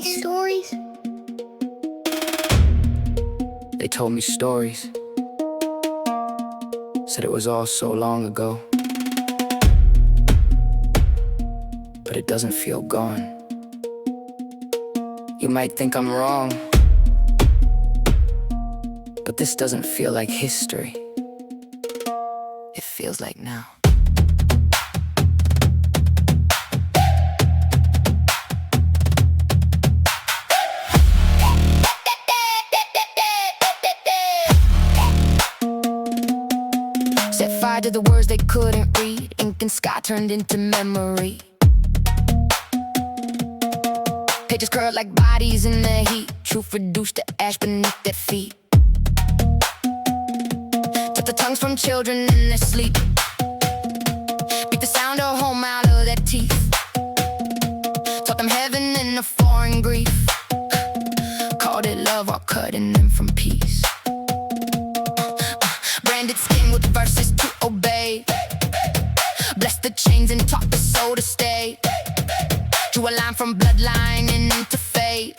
me stories? They told me stories. Said it was all so long ago. But it doesn't feel gone. You might think I'm wrong, but this doesn't feel like history. It feels like now. Set fire to the words they couldn't read. Ink and sky turned into memory. Pages curled like bodies in the heat. Truth reduced to ash beneath their feet. Took the tongues from children in their sleep. Beat the sound of home out of their teeth. Taught them heaven in a foreign grief. Called it love while cutting them from peace. Branded skin with verses to obey. Blessed the chains and taught the soul to stay. Drew a line from bloodline and into fate.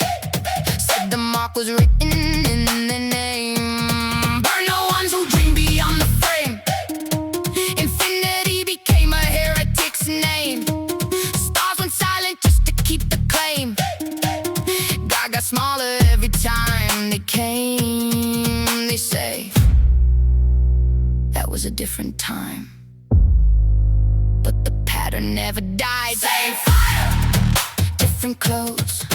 Said the mark was written in their name. Burn the ones who dream beyond the frame. Infinity became a heretic's name. Stars went silent just to keep the claim. God got smaller every time they came. They say that was a different time, but the pattern never died. Same fire, different clothes,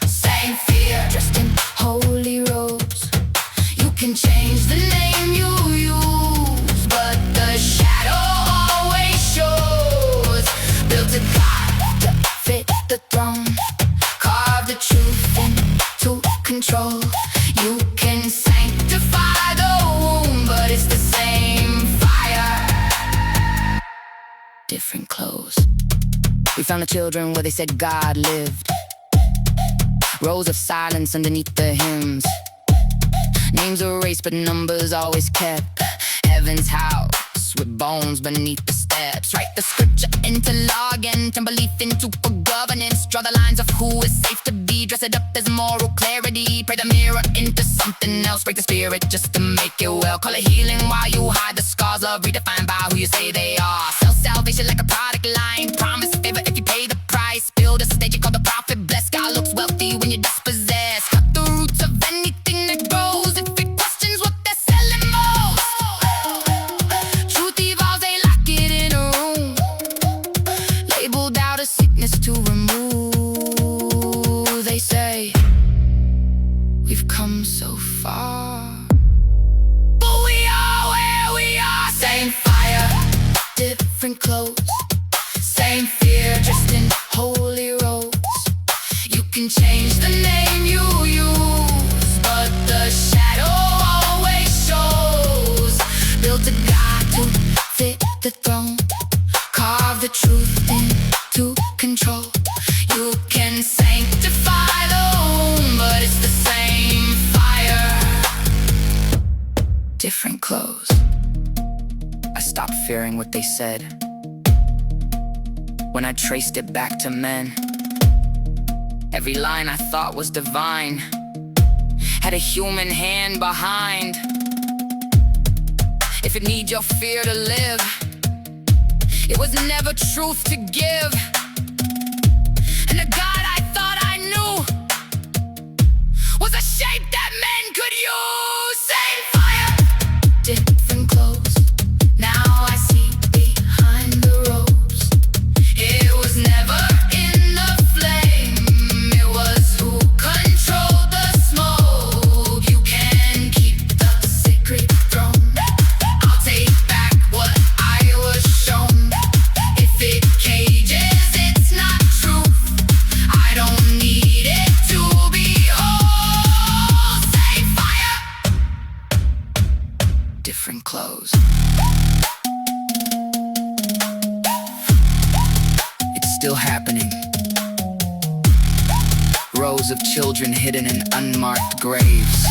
same fear, dressed in holy robes. You can change the name you use, but the shadow always shows. Built a God to fit the throne, carve the truth into control. You can sanctify the womb, but it's the same fire, different clothes. We found the children where they said God lived. Rows of silence underneath the hymns. Names erased but numbers always kept. Heaven's house with bones beneath the steps. Write the scripture into law again. Turn belief into governance. Draw the lines of who is safe to be. Dress it up as moral clarity. Pray the mirror into something else. Break the spirit just to make it well. Call it healing while you hide the scars. Love redefined by who you say they are. Self-salvation like a product line. Promise favor if you pay the price. Build a stage you call the prophet. Blessed God looks wealthy when you're dispossessed. Cut the roots of anything that grows. If it questions what they're selling most. Truth evolves, they lock it in a room. Labeled out a sickness to remove. They say we've come so far, but we are where we are. Same fire, different clothes, same fear, dressed in holy robes. You can change the name you use, but the shadow always shows. Built a God to fit the throne, carve the truth into control. You can sanctify the womb, but it's the same fire, different clothes. I stopped fearing what they said when I traced it back to men. Every line I thought was divine had a human hand behind. If it needs your fear to live, it was never truth to give. And the God I thought I knew was a shape that men could use. Same fire, different clothes. Now I see behind the robes. It was never in the flame. It was who controlled the smoke. You can keep the sacred throne. I'll take back what I was shown. If it cages, it's not truth. I don't need it to be whole. Same fire, different clothes. It's still happening. Rows of children hidden in unmarked graves.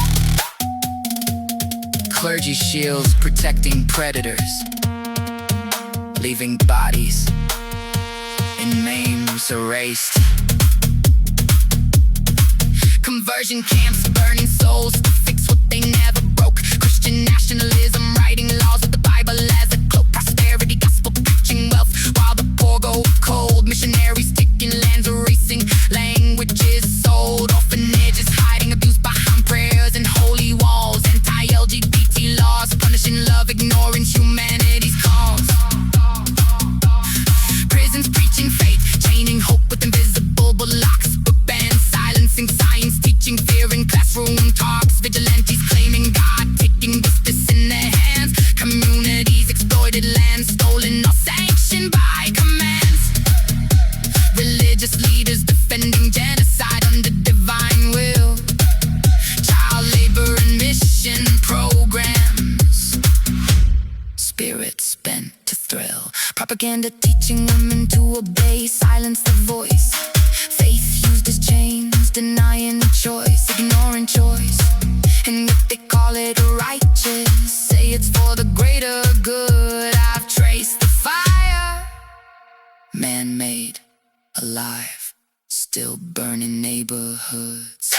Clergy shields protecting predators, leaving bodies in names erased. Conversion camps, burning souls to fix what they never broke. Christian nationalism, writing laws with the Bible as a cloak. Prosperity gospel preaching wealth while the poor go cold. Missionaries taking lands, erasing languages sold. Orphanages hiding abuse behind prayers and holy walls. Anti-LGBT laws punishing love, ignoring humanity's cause. Prisons preaching faith, chaining hope with invisible blocks. Book bans silencing science, teaching fear in classroom talks. Vigilantes claiming God, taking justice in their hands. Communities exploited land, stolen or sanctioned by commands. Religious leaders defending genocide under divine will. Child labor and mission programs. Spirits bent to thrill. Propaganda teaching women to obey, silence the voice. Faith used as chains, denying choice, ignoring choice. And yet they call it righteous, say it's for the greater good. I've traced the fire, man-made, alive, still burning neighborhoods.